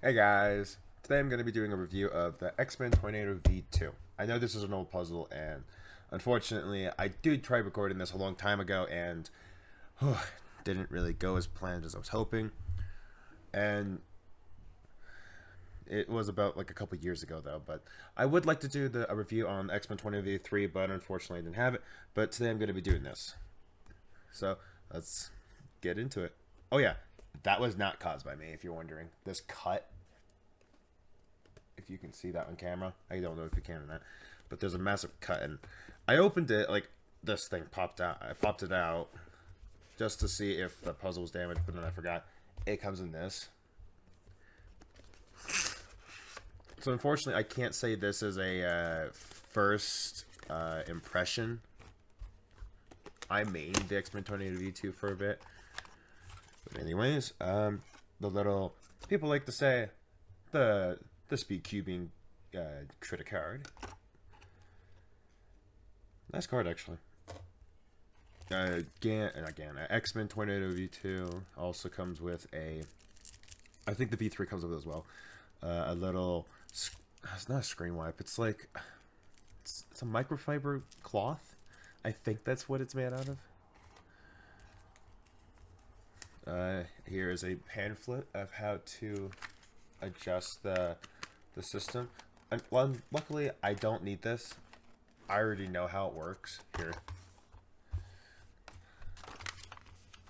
Hey guys, today I'm going to be doing a review of the X-Men Tornado V2. I know this is an old puzzle, and unfortunately I did try recording this a long time ago and didn't really go as planned as I was hoping. And it was about like a couple years ago though, but I would like to do a review on X-Men Tornado V3, but unfortunately I didn't have it. But today I'm going to be doing this. So let's get into it. Oh yeah, that was not caused by me if you're wondering. This cut, if you can see that on camera. I don't know if you can or not, but there's a massive cut, and I opened it like this thing popped out. I popped it out just to see if the puzzle was damaged, but then I forgot it comes in this. So unfortunately, I can't say this is a first impression. I made the X-Men Tornado V2 for a bit, but anyways, the little people like to say the speed cubing critic card. Nice card, actually. Again, X-Men Tornado V2 also comes with a. I think the V3 comes with it as well. A little. It's not a screen wipe. It's like. It's a microfiber cloth. I think that's what it's made out of. Here is a pamphlet of how to adjust the system. And luckily, I don't need this. I already know how it works. Here.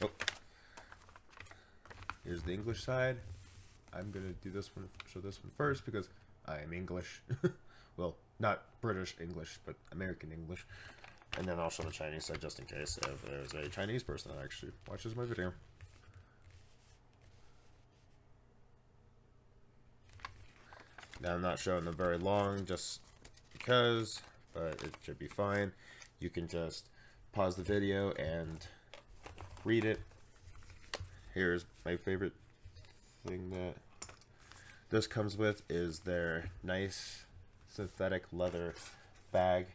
Oh. Here's the English side. I'm gonna do this one, show this one first because I am English. Well, not British English, but American English. And then I'll show the Chinese side just in case if there's a Chinese person that actually watches my video. Now I'm not showing them very long just because, but it should be fine. You can just pause the video and read it. Here's my favorite thing that this comes with is their nice synthetic leather bag.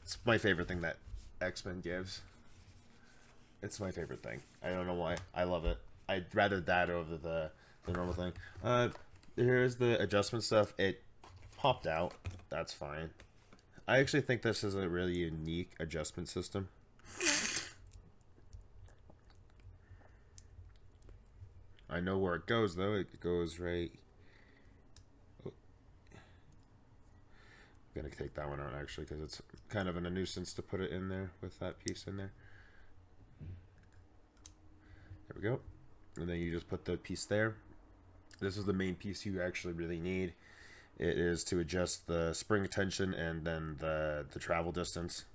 It's my favorite thing that X-Men gives. It's my favorite thing. I don't know why. I love it. I'd rather that over the normal thing. Here's the adjustment stuff. It popped out. That's fine. I actually think this is a really unique adjustment system. I know where it goes though. It goes right. Oh. I'm gonna take that one out actually because it's kind of a nuisance to put it in there with that piece in there. There we go. And then you just put the piece there. This is the main piece you actually really need. It is to adjust the spring tension and then the travel distance.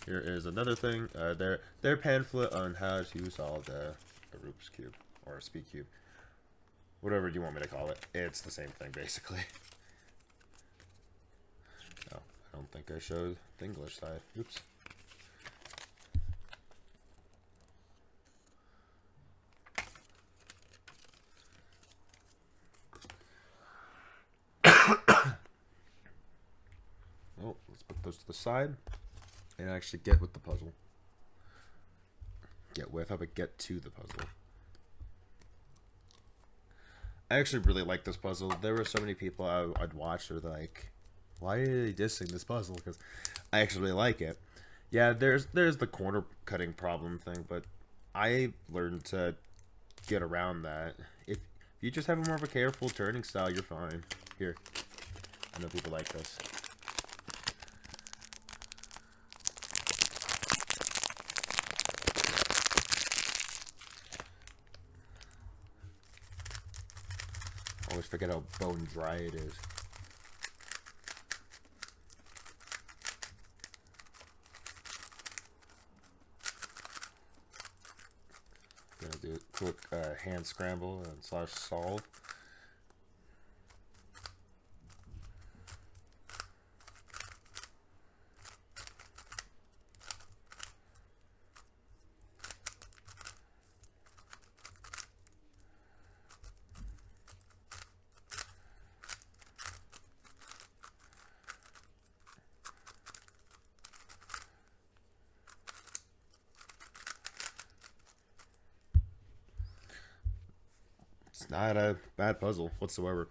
Here is another thing. Their pamphlet on how to solve the Rubik's Cube or Speed Cube. Whatever you want me to call it. It's the same thing basically. Oh, I don't think I showed the English side. Oops. Oh, let's put those to the side and actually get with the puzzle. Get with, how about get to the puzzle? I actually really like this puzzle. There were so many people I'd watch who were like, why are they dissing this puzzle? Because I actually really like it. Yeah, there's the corner cutting problem thing, but I learned to get around that. If you just have a more of a careful turning style, you're fine. Here, I know people like this. Always forget how bone dry it is. Gonna do a quick hand scramble and slash solve. It's not a bad puzzle whatsoever.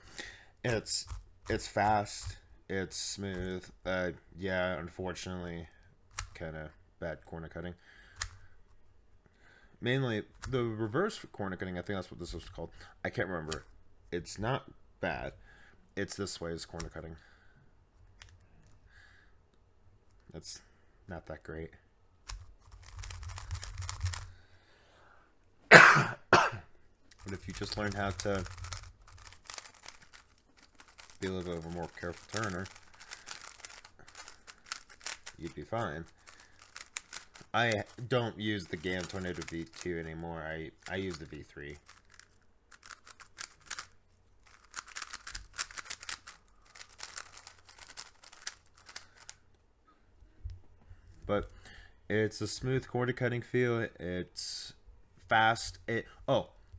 It's it's fast. It's smooth. Yeah, unfortunately, kind of bad corner cutting. Mainly the reverse corner cutting. I think that's what this was called. I can't remember. It's not bad. It's this way is corner cutting. That's not that great. But if you just learn how to be a little bit of a more careful turner, you'd be fine. I don't use the GAN Tornado V2 anymore. I use the V3. But it's a smooth corner cutting feel. It's fast.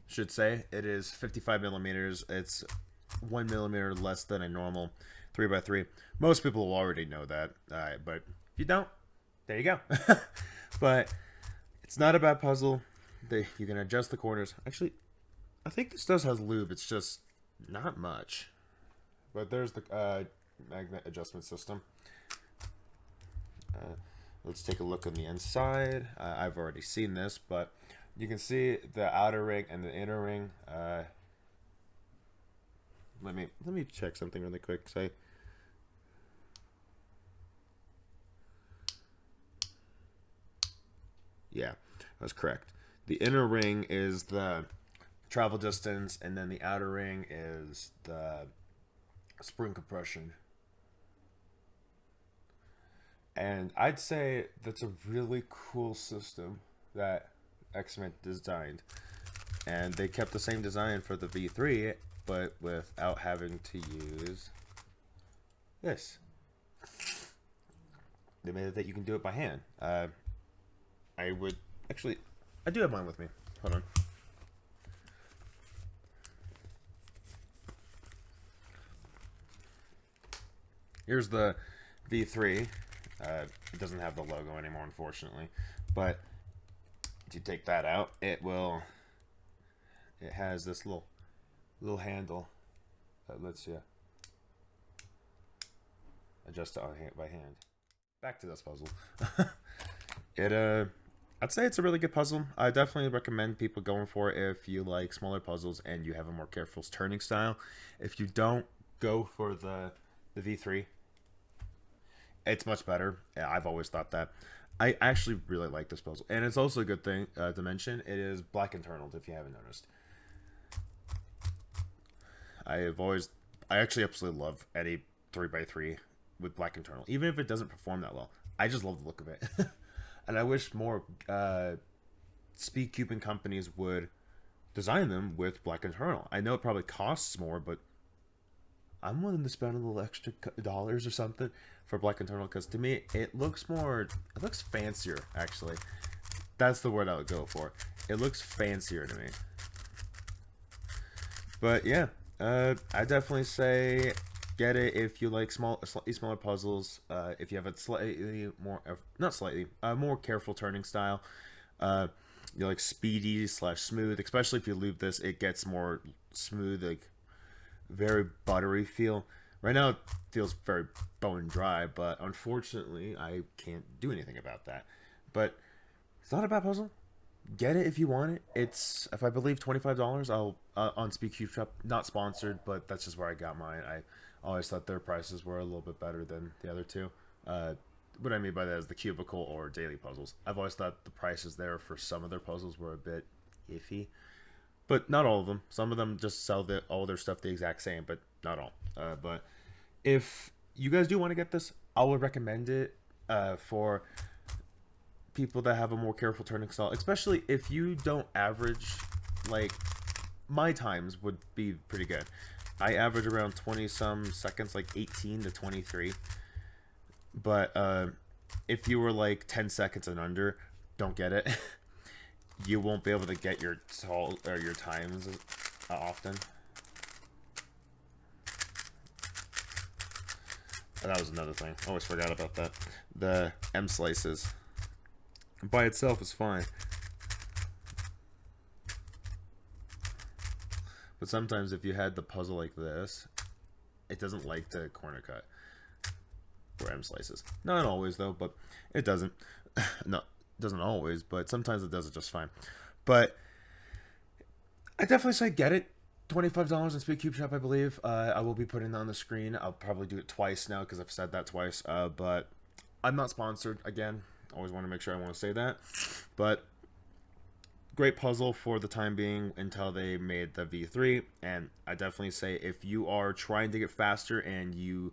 Should say it is 55 millimeters. It's 1 millimeter less than a normal 3x3. Most people will already know that, but if you don't, there you go. But it's not a bad puzzle. You can adjust the corners. Actually, I think this does have lube. It's just not much. But there's the magnet adjustment system. Let's take a look on the inside. I've already seen this, but you can see the outer ring and the inner ring. Let me check something really quick. Yeah, that's correct. The inner ring is the travel distance, and then the outer ring is the spring compression. And I'd say that's a really cool system that Xmint designed. And they kept the same design for the V3, but without having to use this. They made it that you can do it by hand. I do have mine with me. Hold on. Here's the V3. It doesn't have the logo anymore, unfortunately. But if you take that out, it has this little handle that lets you adjust it by hand. Back to this puzzle. I'd say it's a really good puzzle. I definitely recommend people going for it if you like smaller puzzles and you have a more careful turning style. If you don't, go for the V3. It's much better. I've always thought that. I actually really like this puzzle. And it's also a good thing to mention. It is black internaled, if you haven't noticed. I actually absolutely love any 3x3 with black internal. Even if it doesn't perform that well. I just love the look of it. And I wish more speed cubing companies would design them with black internal. I know it probably costs more, but I'm willing to spend a little extra dollars or something for black internal, because to me it looks fancier. Actually, that's the word I would go for. It looks fancier to me. But yeah, I definitely say get it if you like slightly smaller puzzles. If you have a slightly more, not slightly, more careful turning style. You like speedy / smooth, especially if you lube this, it gets more smooth, like very buttery feel. Right now it feels very bone dry, but unfortunately I can't do anything about that. But it's not a bad puzzle. Get it if you want it. It's, if I believe, $25. I'll on SpeedCube Shop. Not sponsored, but that's just where I got mine. I always thought their prices were a little bit better than the other two. What I mean by that is the cubicle or daily puzzles. I've always thought the prices there for some of their puzzles were a bit iffy, but not all of them. Some of them just sell all their stuff the exact same, but not all. But if you guys do want to get this, I would recommend it for people that have a more careful turning style, especially if you don't average. Like, my times would be pretty good. I average around 20 some seconds, like 18 to 23. But if you were like 10 seconds and under, don't get it. You won't be able to get your times often. And that was another thing. I always forgot about that. The M slices by itself is fine, But sometimes if you had the puzzle like this, it doesn't like to corner cut or M slices. Not always though, but it doesn't. No, it doesn't always, but sometimes it does it just fine. But I definitely say get it. $25 in Speed Cube Shop, I believe. I will be putting that on the screen. I'll probably do it twice now because I've said that twice. But I'm not sponsored. Again, always want to make sure I want to say that. But great puzzle for the time being until they made the V3. And I definitely say if you are trying to get faster and you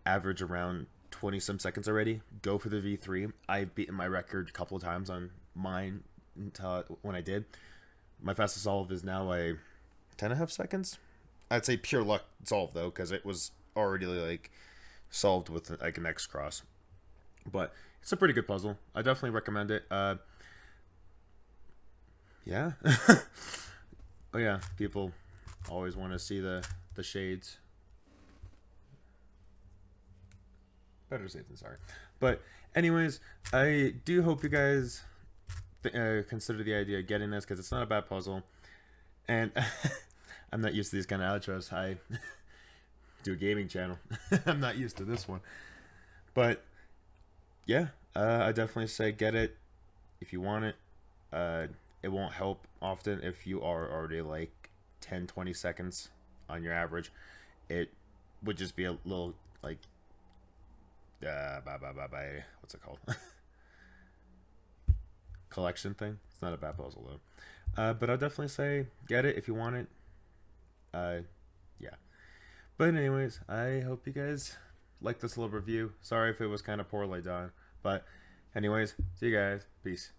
average around 20 some seconds already, go for the V3. I've beaten my record a couple of times on mine until when I did. My fastest solve is now a 10.5 seconds. I'd say pure luck solve though, because it was already like solved with like an X cross. But it's a pretty good puzzle. I definitely recommend it. Yeah. Oh yeah, people always want to see the shades. Better safe than sorry. But anyways, I do hope you guys consider the idea of getting this because it's not a bad puzzle. And I'm not used to these kind of outros. I do a gaming channel. I'm not used to this one. But yeah, I definitely say get it if you want it. It won't help often if you are already like 10-20 seconds on your average. It would just be a little like what's it called? Collection thing. It's not a bad puzzle though. But I'll definitely say get it if you want it. Yeah. But anyways, I hope you guys like this little review. Sorry if it was kind of poorly done. But anyways, see you guys. Peace.